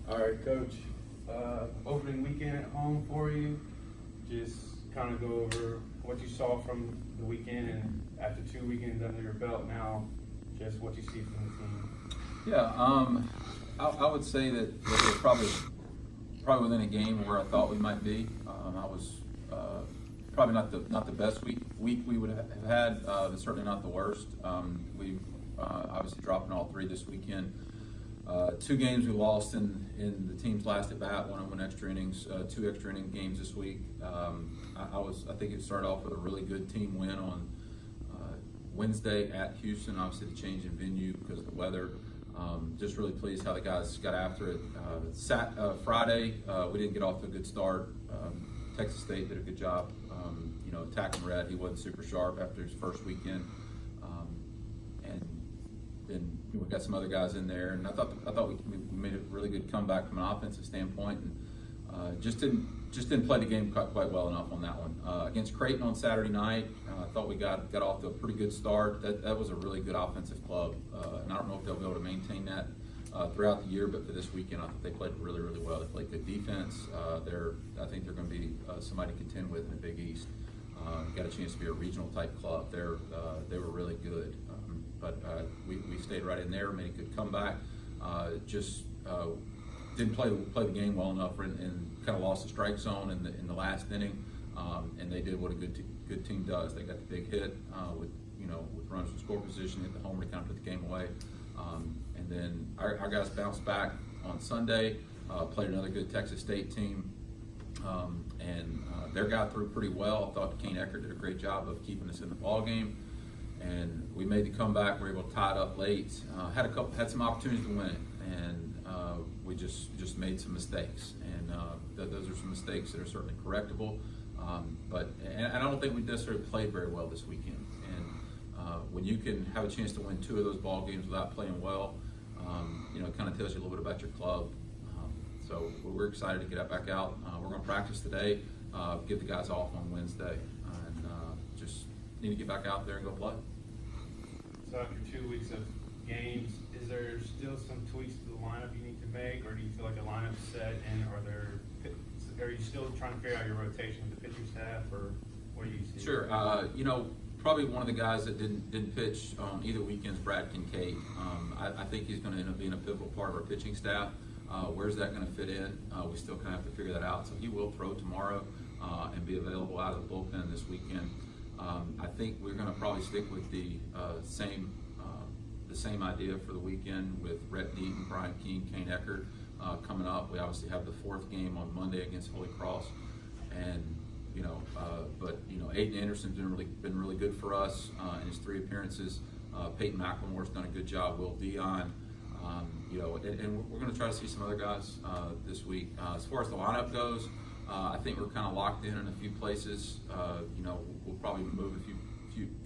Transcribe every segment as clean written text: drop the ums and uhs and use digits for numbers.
All right, Coach. Opening weekend at home for you. Just kind of go over what you saw from the weekend, and after 2 weekends under your belt now, just what you see from the team. Yeah, I would say that we're probably within a game where I thought we might be. I was probably not the best week we would have had, but certainly not the worst. We obviously dropping all three this weekend. 2 games we lost in the team's last at bat, 1 extra innings, 2 extra inning games this week. I think it started off with a really good team win on Wednesday at Houston. Obviously the change in venue because of the weather. Just really pleased how the guys got after it. Friday, we didn't get off to a good start. Texas State did a good job, attacking Red. He wasn't super sharp after his first weekend. And then we got some other guys in there, and I thought we made a really good comeback from an offensive standpoint, and just didn't play the game quite well enough on that one. Against Creighton on Saturday night, I thought we got off to a pretty good start. That was a really good offensive club, and I don't know if they'll be able to maintain that throughout the year, but for this weekend, I think they played really, really well. They played good defense. I think they're going to be somebody to contend with in the Big East. Got a chance to be a regional type club. They were really good. But we stayed right in there, made a good comeback. Just didn't play the game well enough, and kind of lost the strike zone in the last inning. And they did what a good team does. They got the big hit with runners in score position, hit the homer to kind of put the game away. And then our guys bounced back on Sunday, played another good Texas State team, and their guy threw pretty well. I thought Kane Eckert did a great job of keeping us in the ball game. And we made the comeback. We were able to tie it up late. Had some opportunities to win it, and we just made some mistakes. And those are some mistakes that are certainly correctable. But I don't think we necessarily played very well this weekend. And when you can have a chance to win 2 of those ball games without playing well, it kind of tells you a little bit about your club. So we're excited to get back out. We're going to practice today, get the guys off on Wednesday, and just need to get back out there and go play. So after 2 weeks of games, is there still some tweaks to the lineup you need to make, or do you feel like a lineup's set? And are you still trying to figure out your rotation with the pitching staff, or what do you see? Sure. Probably one of the guys that didn't pitch on either weekend's Brad Kincaid. I think he's going to end up being a pivotal part of our pitching staff. Where's that going to fit in? We still kind of have to figure that out. So he will throw tomorrow and be available out of the bullpen this weekend. I think we're going to probably stick with the same idea for the weekend with Rhett Deaton, Brian King, Kane Eckert coming up. We obviously have the 4th game on Monday against Holy Cross, and but Aiden Anderson's been really good for us in his 3 appearances. Peyton McLemore's done a good job. Will Dion, and we're going to try to see some other guys this week. As far as the lineup goes, I think we're kind of locked in a few places. We'll probably move a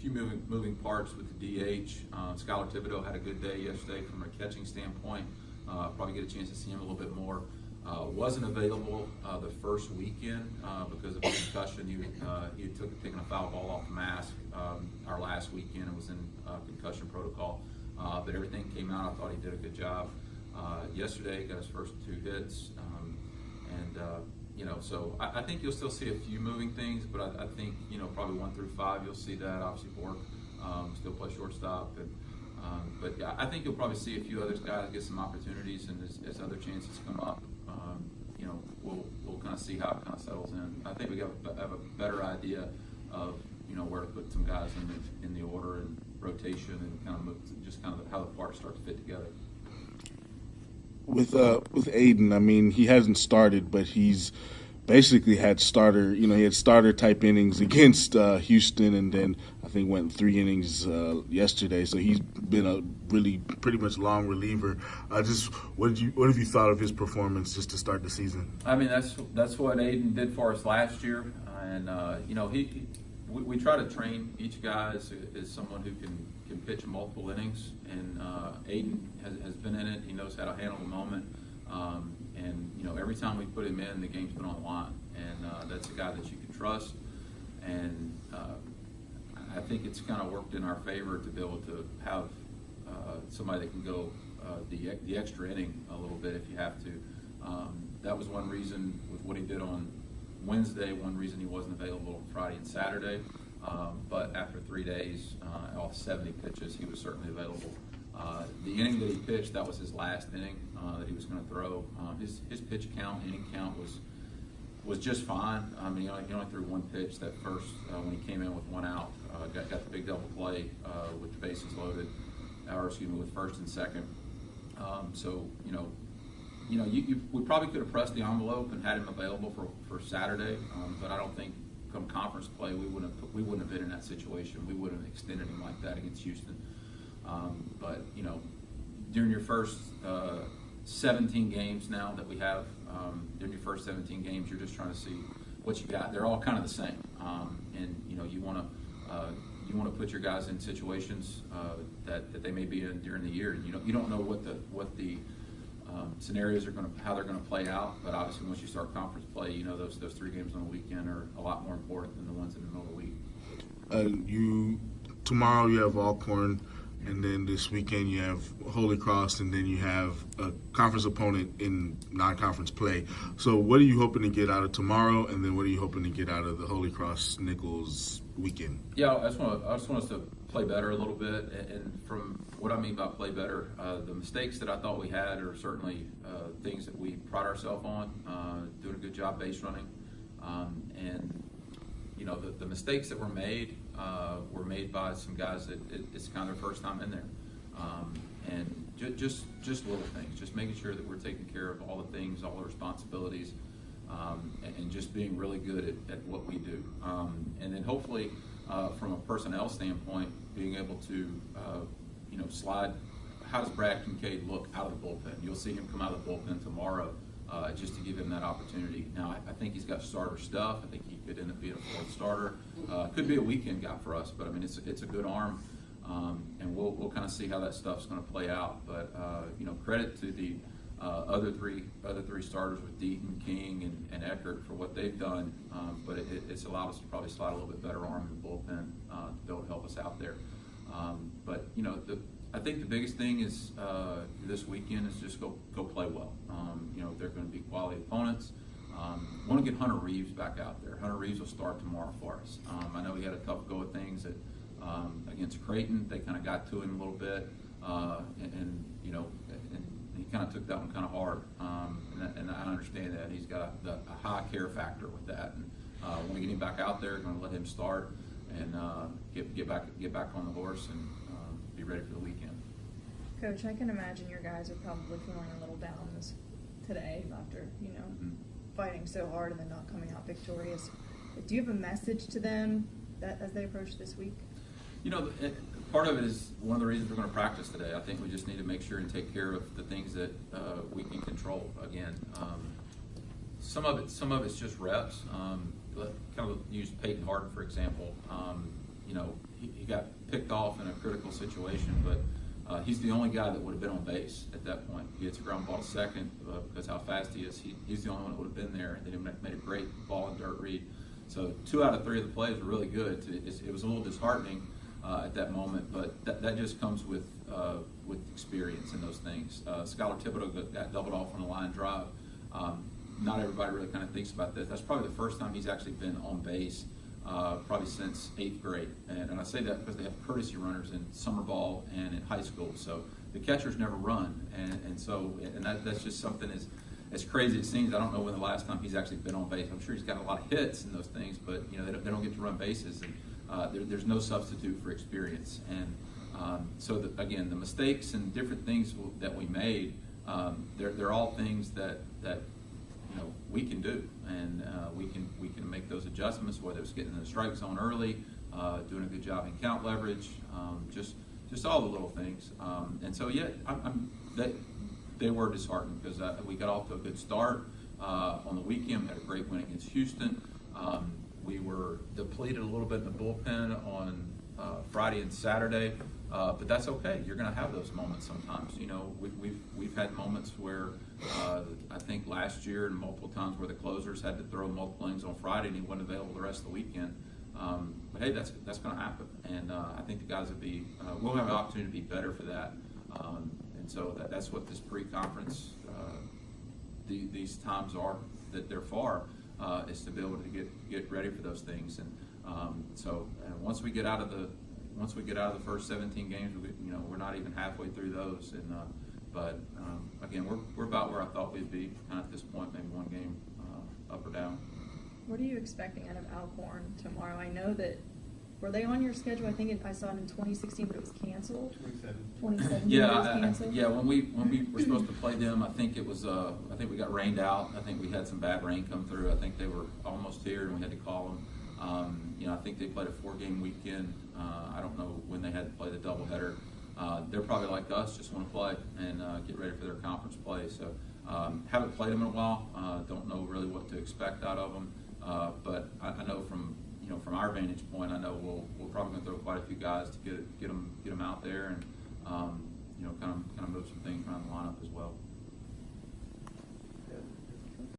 few moving parts with the DH. Skylar Thibodeau had a good day yesterday from a catching standpoint. Probably get a chance to see him a little bit more. Wasn't available the first weekend because of a concussion. He had taken a foul ball off the mask our last weekend and was in concussion protocol. But everything came out. I thought he did a good job. Yesterday, got his first 2 hits. So I think you'll still see a few moving things, but I think, probably 1 through 5, you'll see that. Obviously, Bork still play shortstop. But yeah, I think you'll probably see a few other guys get some opportunities, and as other chances come up, we'll kind of see how it kind of settles in. I think we have a better idea of, where to put some guys in the order and rotation, and kind of how the parts start to fit together. With Aiden, I mean, he hasn't started, but he's basically had starter type innings against Houston, and then I think went 3 innings yesterday. So he's been a really pretty much long reliever. What have you thought of his performance just to start the season? I mean, that's what Aiden did for us last year, and we try to train each guy as someone who can pitch multiple innings, and Aiden has been in it. He knows how to handle the moment, and every time we put him in, the game's been on the line, and that's a guy that you can trust, and I think it's kind of worked in our favor to be able to have somebody that can go the extra inning a little bit if you have to. That was one reason with what he did on Wednesday, one reason he wasn't available on Friday and Saturday. But after 3 days, off 70 pitches, he was certainly available. The inning that he pitched, that was his last inning that he was going to throw. His pitch count, inning count was just fine. I mean, he only threw one pitch that first when he came in with one out. Got the big double play with the bases loaded, with first and second. So we probably could have pressed the envelope and had him available for Saturday, but I don't think come conference play we wouldn't have been in that situation. We wouldn't have extended him like that against Houston. But during your first 17 games now that we have, during your first 17 games, you're just trying to see what you got. They're all kind of the same, and you want to put your guys in situations that they may be in during the year. You don't know what the scenarios are how they're going to play out, but obviously once you start conference play, those 3 games on the weekend are a lot more important than the ones in the middle of the week. Tomorrow you have Alcorn, and then this weekend you have Holy Cross, and then you have a conference opponent in non-conference play. So what are you hoping to get out of tomorrow, and then what are you hoping to get out of the Holy Cross Nicholls weekend? Yeah, I just want us to play better a little bit, and from what I mean by play better, the mistakes that I thought we had are certainly things that we pride ourselves on, doing a good job base running, and the mistakes that were made by some guys that it's kind of their first time in there, and just little things, just making sure that we're taking care of all the things, all the responsibilities, and just being really good at what we do, and then hopefully from a personnel standpoint, being able to slide. How does Brad Kincaid look out of the bullpen? You'll see him come out of the bullpen tomorrow, just to give him that opportunity. Now, I think he's got starter stuff. I think he could end up being a 4th starter. Could be a weekend guy for us, but I mean, it's a good arm, and we'll kind of see how that stuff's going to play out. But credit to the other three starters with Deaton, King, and Eckert for what they've done. But it's allowed us to probably slide a little bit better arm in the bullpen to be able to help us out there. But I think the biggest thing is this weekend is just go play well. They're going to be quality opponents. Want to get Hunter Reeves back out there. Hunter Reeves will start tomorrow for us. I know he had a tough go of things against Creighton. They kind of got to him a little bit, and he kind of took that one kind of hard. And I understand that he's got a high care factor with that. And want to get him back out there. Going to let him start and get back on the horse and be ready for the weekend. Coach, I can imagine your guys are probably feeling a little down today after fighting so hard and then not coming out victorious. Do you have a message to them that as they approach this week? Part of it is one of the reasons we're going to practice today. I think we just need to make sure and take care of the things that we can control. Again, some of it's just reps. Kind of use Peyton Harden for example. He got picked off in a critical situation, but he's the only guy that would have been on base at that point. He hits a ground ball to second because how fast he is. He's the only one that would have been there. And then he made a great ball and dirt read. So 2 out of 3 of the plays were really good. It was a little disheartening at that moment, but that just comes with experience in those things. Skylar Thibodeau got doubled off on a line drive. Not everybody really kind of thinks about that. That's probably the first time he's actually been on base probably since 8th grade. And I say that because they have courtesy runners in summer ball and in high school. So the catchers never run. And that's just something as crazy as it seems. I don't know when the last time he's actually been on base. I'm sure he's got a lot of hits and those things, but they don't get to run bases. And there's no substitute for experience. And again, the mistakes and different things that we made, they're all things that we can do, and we can make those adjustments, whether it's getting in the strike zone early, doing a good job in count leverage, just all the little things. They were disheartened because we got off to a good start on the weekend. We had a great win against Houston. We were depleted a little bit in the bullpen on Friday and Saturday, but that's okay. You're going to have those moments sometimes. We've had moments where I think last year and multiple times where the closers had to throw multiple innings on Friday and he wasn't available the rest of the weekend. But hey, that's going to happen, and I think the guys we'll have an opportunity to be better for that. And so that's what this pre-conference these times are that they're far, is to be able to get ready for those things. And so once we get out of the first 17 games, we're not even halfway through those. And but again, we're about where I thought we'd be kind of at this point, maybe one game up or down. What are you expecting out of Alcorn tomorrow? I know that, were they on your schedule? I think I saw it in 2016, but it was canceled. 2017 it was canceled. Yeah. When we were supposed to play them, I think it was. I think we got rained out. I think we had some bad rain come through. I think they were almost here, and we had to call them. I think they played a 4-game weekend. I don't know when they had to play the doubleheader. They're probably like us, just want to play and get ready for their conference play. So haven't played them in a while. Don't know really what to expect out of them. But I know from our vantage point, I know we're probably going to throw quite a few guys to get them out there and kind of move some things around the lineup as well.